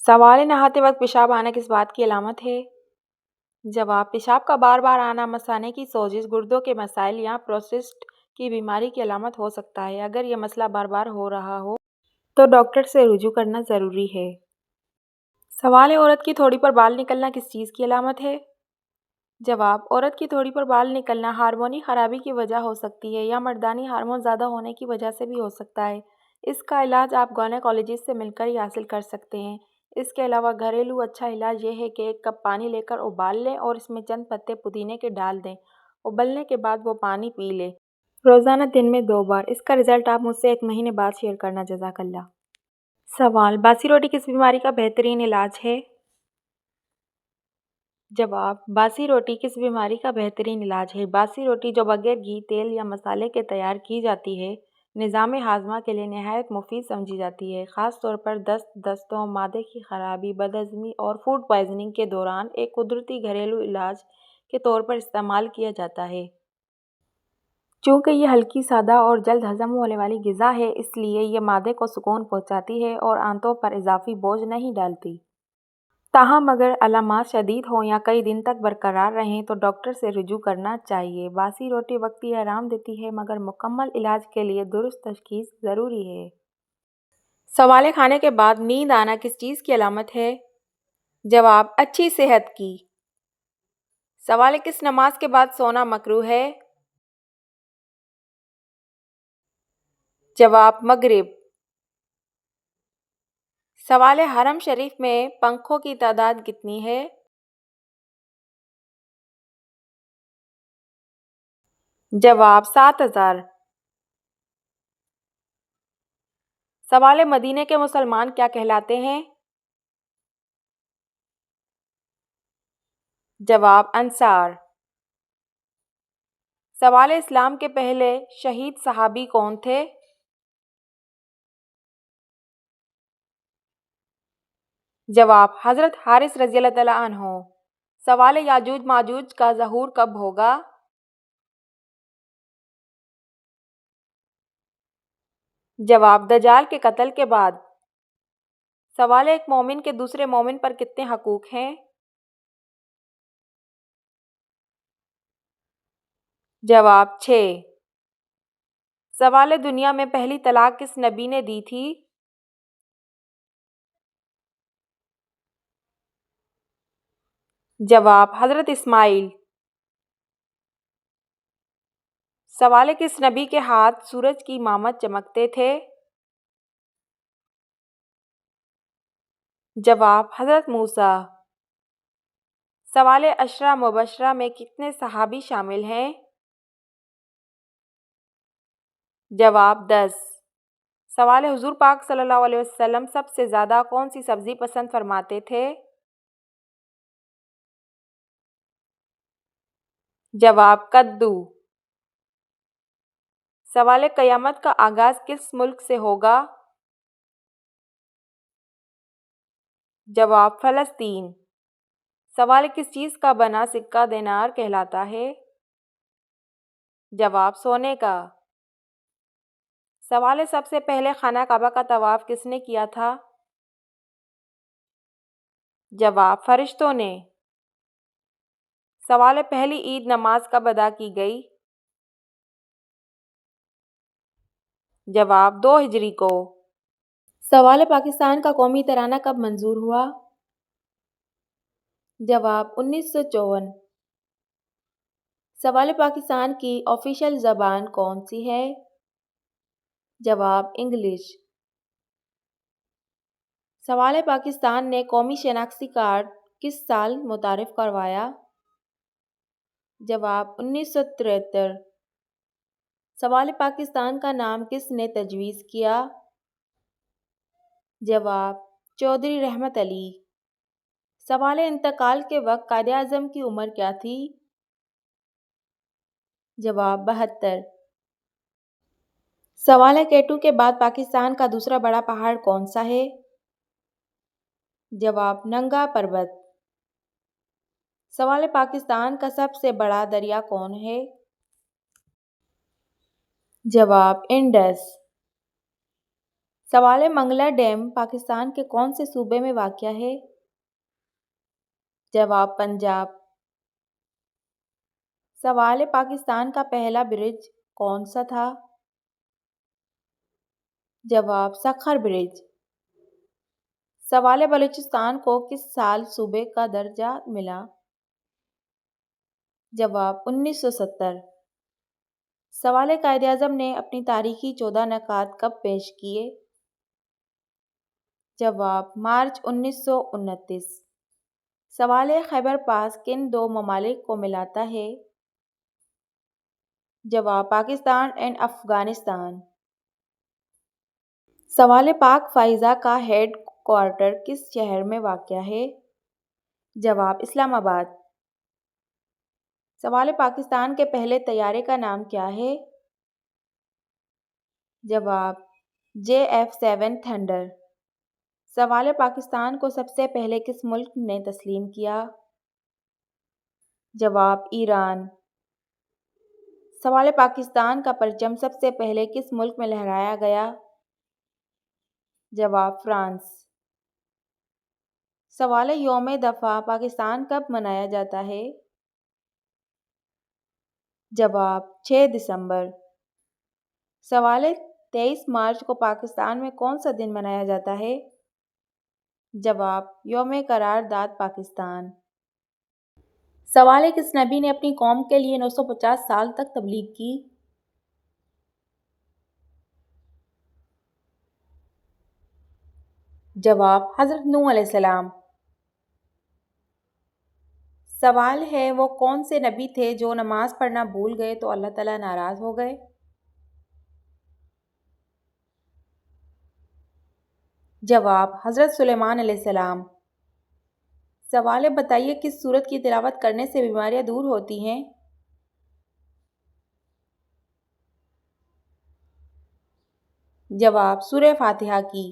سوال نہاتے وقت پیشاب آنا کس بات کی علامت ہے؟ جواب: پیشاب کا بار بار آنا مثانے کی سوزش، گردوں کے مسائل یا پروسٹیٹ کی بیماری کی علامت ہو سکتا ہے۔ اگر یہ مسئلہ بار بار ہو رہا ہو تو ڈاکٹر سے رجوع کرنا ضروری ہے۔ سوال: عورت کی تھوڑی پر بال نکلنا کس چیز کی علامت ہے؟ جواب: عورت کی تھوڑی پر بال نکلنا ہارمونی خرابی کی وجہ ہو سکتی ہے یا مردانی ہارمون زیادہ ہونے کی وجہ سے بھی ہو سکتا ہے۔ اس کا علاج آپ گائنیکولوجسٹ سے مل کر ہی حاصل کر سکتے ہیں۔ اس کے علاوہ گھریلو اچھا علاج یہ ہے کہ 1 کپ پانی لے کر ابال لیں اور اس میں چند پتے پودینے کے ڈال دیں۔ ابلنے کے بعد وہ پانی پی لیں، روزانہ دن میں 2 بار۔ اس کا رزلٹ آپ مجھ سے 1 مہینے بعد شیئر کرنا۔ جزاک اللہ۔ سوال: باسی روٹی کس بیماری کا بہترین علاج ہے؟ جواب: باسی روٹی کس بیماری کا بہترین علاج ہے؟ باسی روٹی جو بغیر گھی، تیل یا مسالے کے تیار کی جاتی ہے، نظام ہاضمہ کے لیے نہایت مفید سمجھی جاتی ہے۔ خاص طور پر دست، دستوں، معدے کی خرابی، بد ہضمی اور فوڈ پوائزننگ کے دوران ایک قدرتی گھریلو علاج کے طور پر استعمال کیا جاتا ہے۔ چونکہ یہ ہلکی، سادہ اور جلد ہضم ہونے والی غذا ہے، اس لیے یہ معدے کو سکون پہنچاتی ہے اور آنتوں پر اضافی بوجھ نہیں ڈالتی۔ تاہم اگر علامات شدید ہوں یا کئی دن تک برقرار رہیں تو ڈاکٹر سے رجوع کرنا چاہیے۔ باسی روٹی وقتی آرام دیتی ہے مگر مکمل علاج کے لیے درست تشخیص ضروری ہے۔ سوال: کھانے کے بعد نیند آنا کس چیز کی علامت ہے؟ جواب: اچھی صحت کی۔ سوال: کس نماز کے بعد سونا مکروہ ہے؟ جواب: مغرب۔ سوال: حرم شریف میں پنکھوں کی تعداد کتنی ہے؟ جواب: 7000۔ سوال: مدینے کے مسلمان کیا کہلاتے ہیں؟ جواب: انصار۔ سوال: اسلام کے پہلے شہید صحابی کون تھے؟ جواب: حضرت حارث رضی اللہ تعالیٰ عنہ۔ سوال: یاجوج ماجوج کا ظہور کب ہوگا؟ جواب: دجال کے قتل کے بعد۔ سوال: ایک مومن کے دوسرے مومن پر کتنے حقوق ہیں؟ جواب: 6۔ سوال: دنیا میں پہلی طلاق کس نبی نے دی تھی؟ جواب: حضرت اسماعیل۔ سوال: کس نبی کے ہاتھ سورج کی مانند چمکتے تھے؟ جواب: حضرت موسیٰ۔ سوال: عشرہ مبشرہ میں کتنے صحابی شامل ہیں؟ جواب: 10۔ سوال: حضور پاک صلی اللہ علیہ وسلم سب سے زیادہ کون سی سبزی پسند فرماتے تھے؟ جواب: کدو۔ سوال: قیامت کا آغاز کس ملک سے ہوگا؟ جواب: فلسطین۔ سوال: کس چیز کا بنا سکہ دینار کہلاتا ہے؟ جواب: سونے کا۔ سوال: سب سے پہلے خانہ کعبہ کا طواف کس نے کیا تھا؟ جواب: فرشتوں نے۔ سوال: پہلی عید نماز کب ادا کی گئی؟ جواب: 2 ہجری کو۔ سوال: پاکستان کا قومی ترانہ کب منظور ہوا؟ جواب: 1954۔ سوال: پاکستان کی آفیشل زبان کون سی ہے؟ جواب: انگلش۔ سوال: پاکستان نے قومی شناختی کارڈ کس سال متعارف کروایا؟ جواب: 1973۔ سوال: پاکستان کا نام کس نے تجویز کیا؟ جواب: چودھری رحمت علی۔ سوال: انتقال کے وقت قائد اعظم کی عمر کیا تھی؟ جواب: 72۔ سوال: K2 کے بعد پاکستان کا دوسرا بڑا پہاڑ کون سا ہے؟ جواب: ننگا پروت۔ سوال: پاکستان کا سب سے بڑا دریا کون ہے؟ جواب: انڈس۔ سوال ہے منگلا ڈیم پاکستان کے کون سے صوبے میں واقع ہے؟ جواب پنجاب۔ سوال ہے پاکستان کا پہلا برج کون سا تھا؟ جواب سکھر برج۔ سوال ہے بلوچستان کو کس سال صوبے کا درجہ ملا؟ جواب 1970۔ سوال ہے قائد اعظم نے اپنی تاریخی 14 نکات کب پیش کیے؟ جواب مارچ 1929۔ سوال ہے خیبر پاس کن دو ممالک کو ملاتا ہے؟ جواب پاکستان اینڈ افغانستان۔ سوال ہے پاک فائزہ کا ہیڈ کوارٹر کس شہر میں واقع ہے؟ جواب اسلام آباد۔ سوال ہے پاکستان کے پہلے طیارے کا نام کیا ہے؟ جواب JF-7 تھنڈر۔ سوال ہے پاکستان کو سب سے پہلے کس ملک نے تسلیم کیا؟ جواب ایران۔ سوال ہے پاکستان کا پرچم سب سے پہلے کس ملک میں لہرایا گیا؟ جواب فرانس۔ سوال ہے یوم دفاع پاکستان کب منایا جاتا ہے؟ جواب 6 دسمبر۔ سوال ہے 23 مارچ کو پاکستان میں کون سا دن منایا جاتا ہے؟ جواب یوم قرارداد پاکستان۔ سوال ہے کس نبی نے اپنی قوم کے لیے 950 سال تک تبلیغ کی؟ جواب حضرت نوح علیہ السلام۔ سوال ہے وہ کون سے نبی تھے جو نماز پڑھنا بھول گئے تو اللہ تعالیٰ ناراض ہو گئے؟ جواب حضرت سلیمان علیہ السلام۔ سوال ہے بتائیے کس سورت کی تلاوت کرنے سے بیماریاں دور ہوتی ہیں؟ جواب سورہ فاتحہ کی۔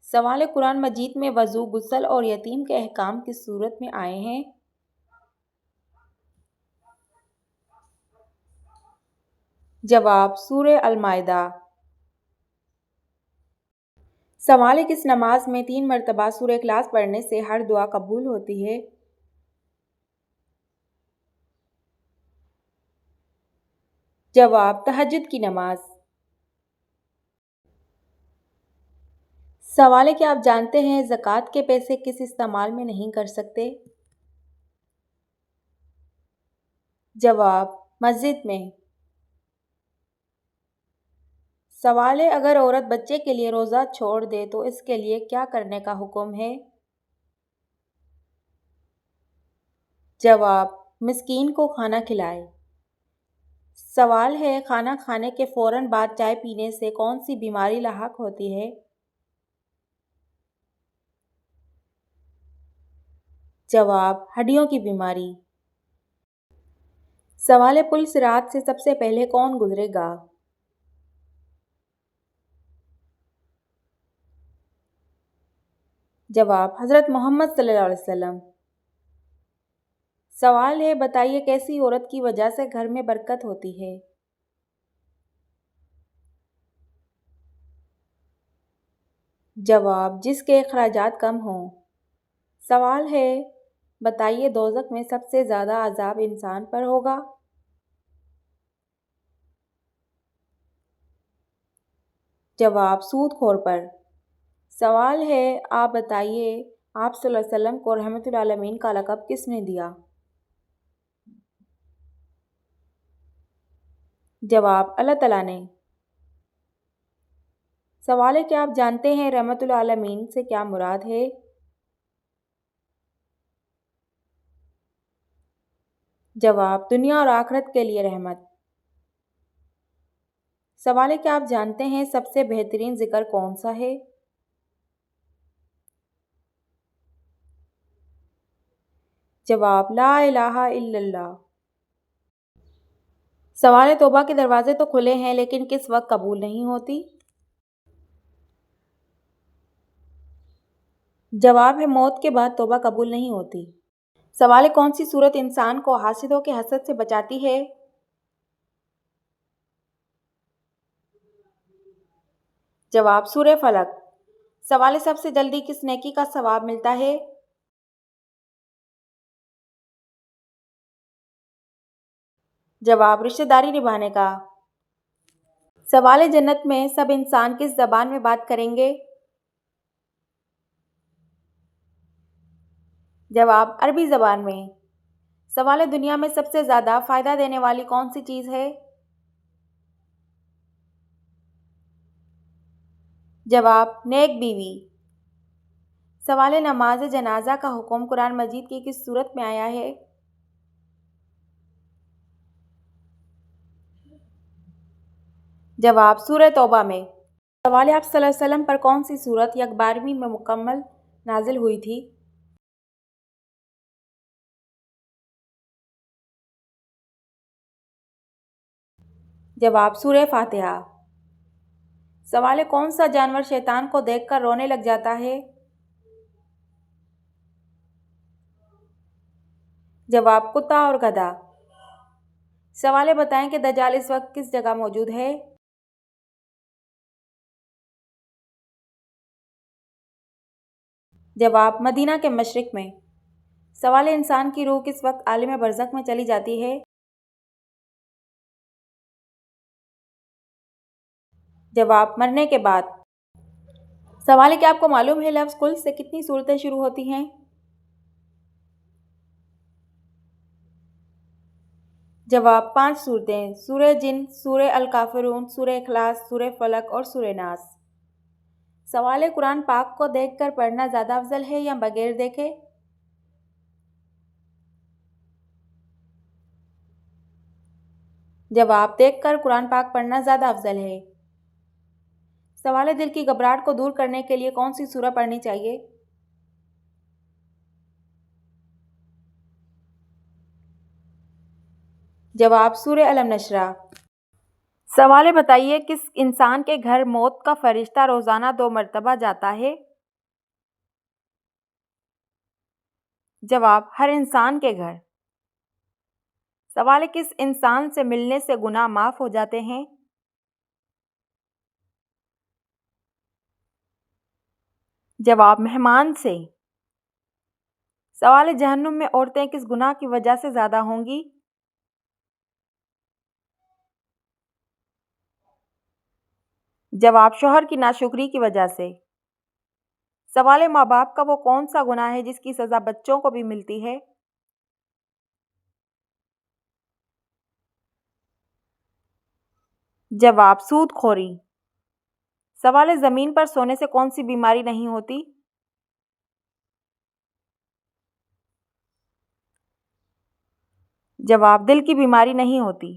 سوال ہے قرآن مجید میں وضو، غسل اور یتیم کے احکام کس سورت میں آئے ہیں؟ جواب سورہ المائدہ۔ سوال ہے کس نماز میں 3 مرتبہ سورہ اخلاص پڑھنے سے ہر دعا قبول ہوتی ہے؟ جواب تہجد کی نماز۔ سوال ہے کیا آپ جانتے ہیں زکوٰۃ کے پیسے کس استعمال میں نہیں کر سکتے؟ جواب مسجد میں۔ سوال ہے اگر عورت بچے کے لیے روزہ چھوڑ دے تو اس کے لیے کیا کرنے کا حکم ہے؟ جواب مسکین کو کھانا کھلائے۔ سوال ہے کھانا کھانے کے فوراً بعد چائے پینے سے کون سی بیماری لاحق ہوتی ہے؟ جواب ہڈیوں کی بیماری۔ سوال ہے پل صراط سے سب سے پہلے کون گزرے گا؟ جواب حضرت محمد صلی اللہ علیہ وسلم۔ سوال ہے بتائیے کیسی عورت کی وجہ سے گھر میں برکت ہوتی ہے؟ جواب جس کے اخراجات کم ہوں۔ سوال ہے بتائیے دوزخ میں سب سے زیادہ عذاب انسان پر ہوگا؟ جواب سود خور پر۔ سوال ہے آپ بتائیے آپ صلی اللہ علیہ وسلم کو رحمت للعالمین کا لقب کس نے دیا؟ جواب اللہ تعالیٰ نے۔ سوال ہے کیا آپ جانتے ہیں رحمت للعالمین سے کیا مراد ہے؟ جواب دنیا اور آخرت کے لیے رحمت۔ سوال ہے کیا آپ جانتے ہیں سب سے بہترین ذکر کون سا ہے؟ جواب لا الہ الا اللہ۔ سوال ہے توبہ کے دروازے تو کھلے ہیں لیکن کس وقت قبول نہیں ہوتی؟ جواب ہے موت کے بعد توبہ قبول نہیں ہوتی۔ سوال ہے کون سی صورت انسان کو حاسدوں کے حسد سے بچاتی ہے؟ جواب سورہ فلق۔ سوال سب سے جلدی کس نیکی کا ثواب ملتا ہے؟ جواب رشتہ داری نبھانے کا۔ سوال جنت میں سب انسان کس زبان میں بات کریں گے؟ جواب عربی زبان میں۔ سوال دنیا میں سب سے زیادہ فائدہ دینے والی کون سی چیز ہے؟ جواب نیک بیوی۔ سوال نماز جنازہ کا حکم قرآن مجید کی کس سورت میں آیا ہے؟ جواب سورہ توبہ میں۔ سوال آپ صلی اللہ علیہ وسلم پر کون سی سورت 11ویں میں مکمل نازل ہوئی تھی؟ جواب سورہ فاتحہ۔ سوال کون سا جانور شیطان کو دیکھ کر رونے لگ جاتا ہے؟ جواب کتا اور گدھا۔ سوال بتائیں کہ دجال اس وقت کس جگہ موجود ہے؟ جواب مدینہ کے مشرق میں۔ سوال انسان کی روح کس وقت عالم برزخ میں چلی جاتی ہے؟ جواب مرنے کے بعد۔ سوال ہے کہ آپ کو معلوم ہے لفظ کل سے کتنی صورتیں شروع ہوتی ہیں؟ جواب 5 صورتیں: سورہ جن، سورہ الکافرون، سورہ اخلاص، سورہ فلق اور سورہ ناس۔ سوال ہے قرآن پاک کو دیکھ کر پڑھنا زیادہ افضل ہے یا بغیر دیکھے؟ جواب دیکھ کر قرآن پاک پڑھنا زیادہ افضل ہے۔ سوال ہے دل کی گھبراہٹ کو دور کرنے کے لیے کون سی سورہ پڑھنی چاہیے؟ جواب سورہ الم نشرح۔ سوال ہے بتائیے کس انسان کے گھر موت کا فرشتہ روزانہ 2 مرتبہ جاتا ہے؟ جواب ہر انسان کے گھر۔ سوال ہے کس انسان سے ملنے سے گناہ معاف ہو جاتے ہیں؟ جواب مہمان سے۔ سوال ہے جہنم میں عورتیں کس گناہ کی وجہ سے زیادہ ہوں گی؟ جواب شوہر کی ناشکری کی وجہ سے۔ سوال ہے ماں باپ کا وہ کون سا گناہ ہے جس کی سزا بچوں کو بھی ملتی ہے؟ جواب سود خوری۔ سوال ہے زمین پر سونے سے کون سی بیماری نہیں ہوتی؟ جواب دل کی بیماری نہیں ہوتی۔